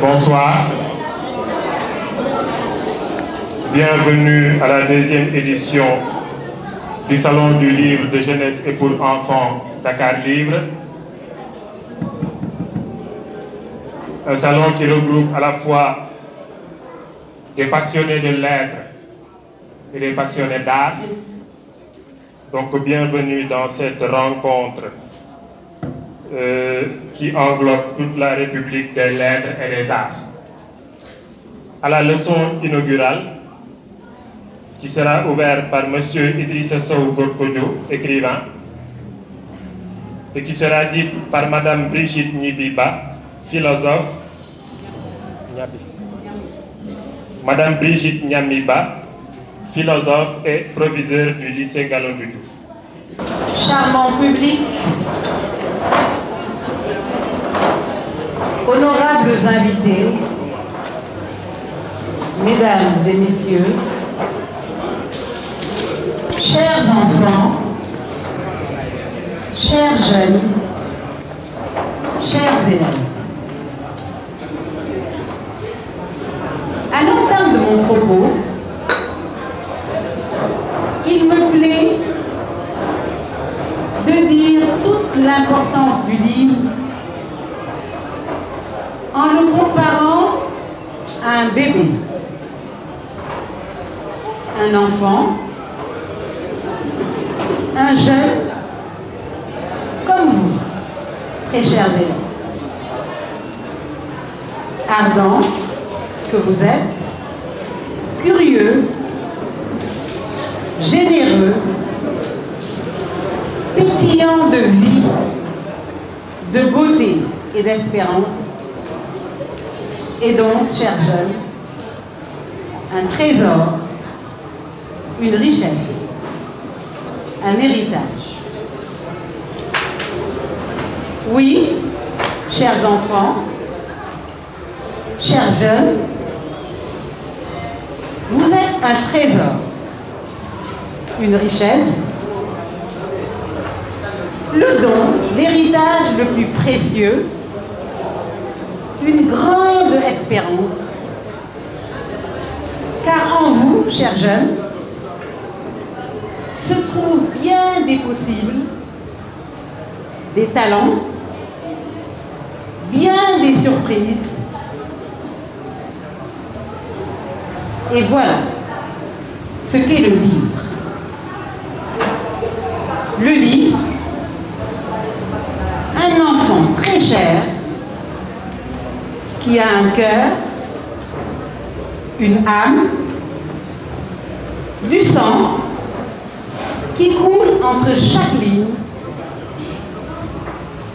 Bonsoir. Bienvenue à la deuxième édition du Salon du Livre de Jeunesse et pour Enfants Dakar Livre. Un salon qui regroupe à la fois des passionnés de lettres et des passionnés d'art. Donc bienvenue dans cette rencontre qui englobe toute la République des lettres et des arts. À la leçon inaugurale, qui sera ouverte par M. Idrissa Sow Gorkodjo, écrivain, et qui sera dite par Mme Brigitte Nyibiba, philosophe. Mme Brigitte Nyamiba, philosophe et proviseure du lycée Galandou Diouf. Charmant public, honorables invités, mesdames et messieurs, chers enfants, chers jeunes, chers élèves. À l'entame de mon propos, il me plaît de dire toute l'importance du livre en le comparant à un bébé, un enfant, un jeune, comme vous, très chers élèves. Ardent que vous êtes, curieux, généreux, pétillant de vie, de beauté et d'espérance, et donc, chers jeunes, un trésor, une richesse, un héritage. Oui, chers enfants, chers jeunes, vous êtes un trésor, une richesse, le don, l'héritage le plus précieux, une grande espérance, car en vous, chers jeunes, se trouvent bien des possibles, des talents, bien des surprises. Et voilà ce qu'est le livre. Le livre, un enfant très cher qui a un cœur, une âme, du sang qui coule entre chaque ligne.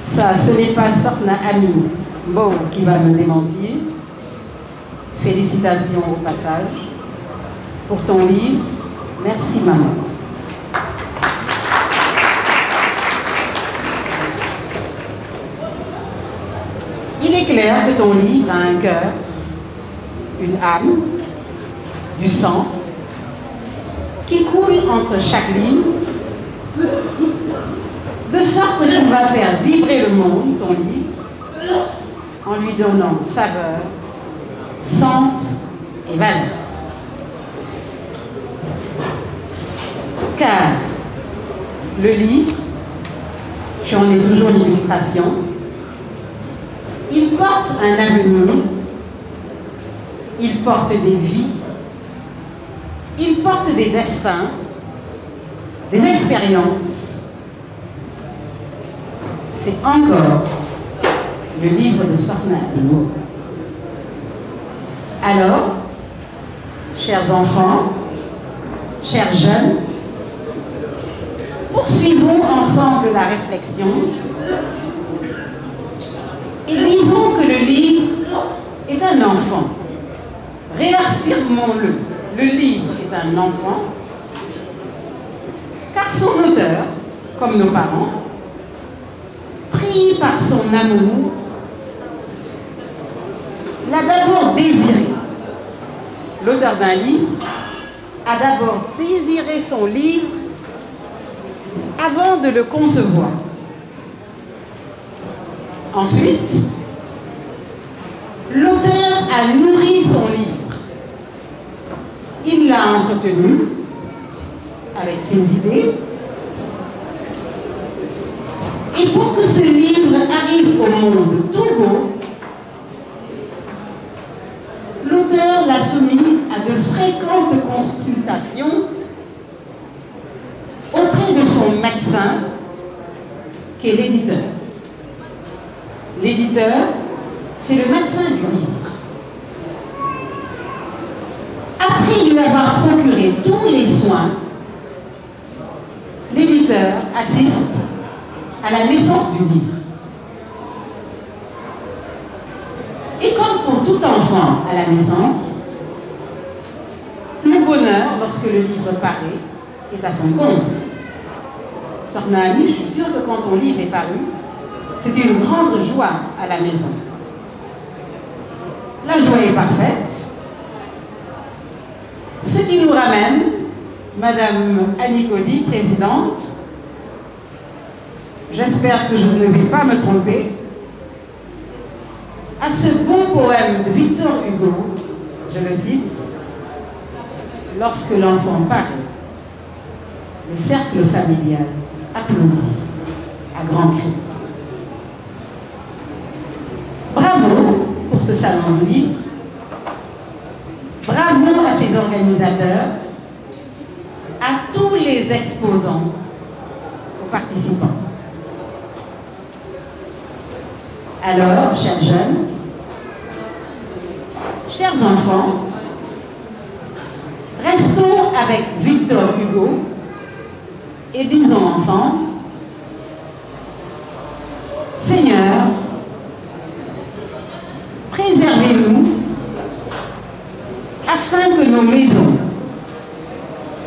Ça, ce n'est pas Sorna Ami Mbow qui va me démentir. Félicitations au passage pour ton livre. Merci maman. Il est clair que ton livre a un cœur, une âme, du sang, qui coule entre chaque ligne, de sorte qu'il va faire vibrer le monde, ton livre, en lui donnant saveur, sens et valeur. Car le livre, j'en ai toujours l'illustration, il porte un avenir, il porte des vies, il porte des destins, des expériences. C'est encore le livre de Sorna Ami. Alors, chers enfants, chers jeunes, poursuivons ensemble la réflexion et disons que le livre est un enfant. Réaffirmons-le, le livre est un enfant, car son auteur, comme nos parents, pris par son amour, l'a d'abord désiré. L'auteur d'un livre a d'abord désiré son livre avant de le concevoir. Ensuite, L'auteur a nourri son livre. Il l'a entretenu avec ses idées. Et pour que ce livre arrive au monde tout beau, l'auteur l'a soumis à de fréquentes consultations auprès de son médecin, qui est l'éditeur. L'éditeur, c'est le médecin du livre. Après lui avoir procuré tous les soins, l'éditeur assiste à la naissance du livre. Et comme pour tout enfant à la naissance, le bonheur, lorsque le livre paraît, est à son compte. Sarna Ami, je suis sûre que quand ton livre est paru, c'était une grande joie à la maison. La joie est parfaite. Ce qui nous ramène, Madame Annie Colli, présidente, j'espère que je ne vais pas me tromper, à ce beau poème de Victor Hugo, je le cite, « Lorsque l'enfant paraît, le cercle familial applaudit à grands cris. » Bravo pour ce salon du livre, bravo à ses organisateurs, à tous les exposants, aux participants. Alors, chers jeunes, chers enfants, restons avec Victor Hugo et disons ensemble, Seigneur, préservez-nous afin que nos maisons,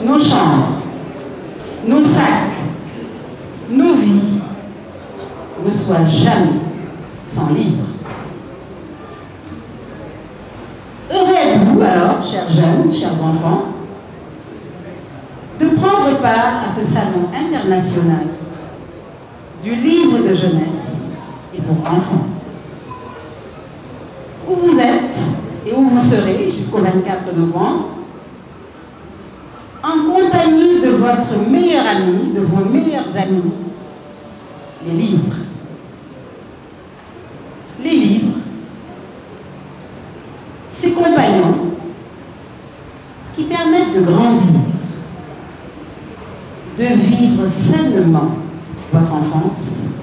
nos chambres, nos sacs, nos vies ne soient jamais sans livre. Heureux êtes-vous alors, chers jeunes, chers enfants, de prendre part à ce salon international du livre de jeunesse et pour enfants. Où vous êtes et où vous serez jusqu'au 24 novembre, en compagnie de votre meilleur ami, de vos meilleurs amis, les livres. Les livres, ces compagnons qui permettent de grandir, de vivre sainement votre enfance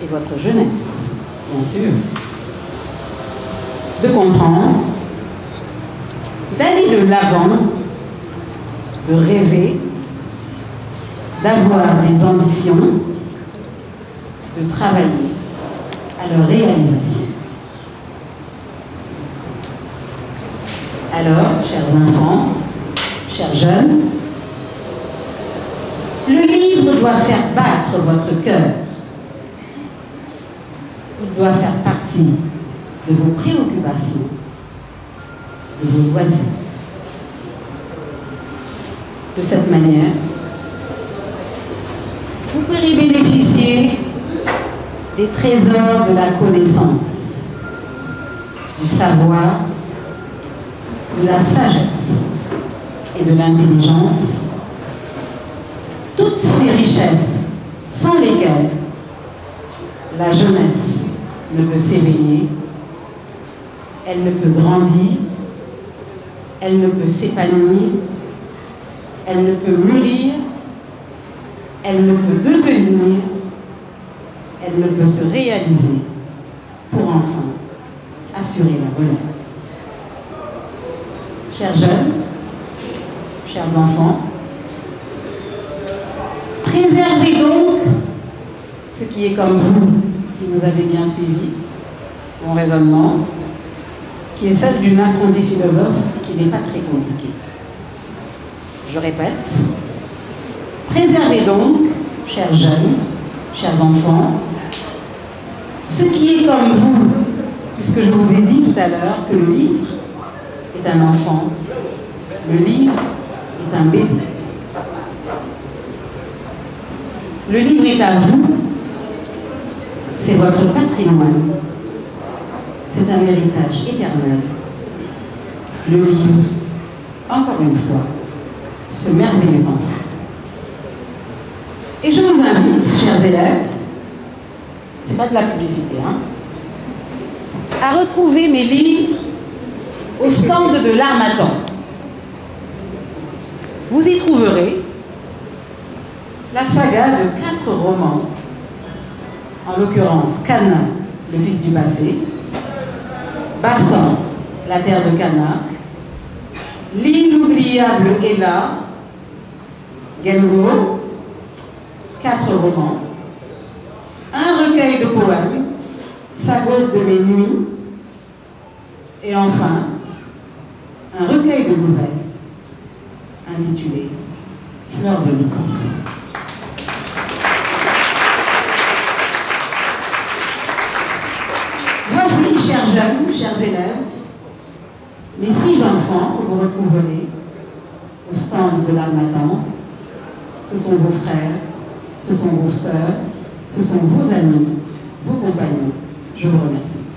et votre jeunesse, bien sûr, de comprendre, d'aller de l'avant, de rêver, d'avoir des ambitions, de travailler à leur réalisation. Alors, chers enfants, chers jeunes, le livre doit faire battre votre cœur. Il doit faire partie de vos préoccupations, de vos loisirs. De cette manière, vous pourrez bénéficier des trésors de la connaissance, du savoir, de la sagesse et de l'intelligence, toutes ces richesses sans lesquelles la jeunesse ne peut s'éveiller, elle ne peut grandir, elle ne peut s'épanouir, elle ne peut mûrir, elle ne peut devenir, elle ne peut se réaliser pour enfin assurer la relève. Chers jeunes, chers enfants, préservez donc ce qui est comme vous, si vous avez bien suivi mon raisonnement, qui est celle d'une apprenti philosophe et qui n'est pas très compliqué. Je répète, préservez donc, chers jeunes, chers enfants, ce qui est comme vous, puisque je vous ai dit tout à l'heure que le livre est un enfant, le livre est un bébé. Le livre est à vous, c'est votre patrimoine. c'est un héritage éternel. Le livre, encore une fois, ce merveilleux enfant. Et je vous invite, chers élèves, c'est pas de la publicité, hein, à retrouver mes livres au stand de l'Harmattan. Vous y trouverez la saga de 4 romans, en l'occurrence Cana, le fils du passé, Bassan, la terre de Cana, l'inoubliable Ella, Gengo, 4 romans, un recueil de poèmes, Sagot de mes nuits, et enfin, un recueil de nouvelles intitulé Fleur de lys. Voici, chers jeunes, chers élèves, mes 6 enfants que vous retrouverez au stand de l'Harmattan. Ce sont vos frères, ce sont vos sœurs, ce sont vos amis, vos compagnons. Je vous remercie.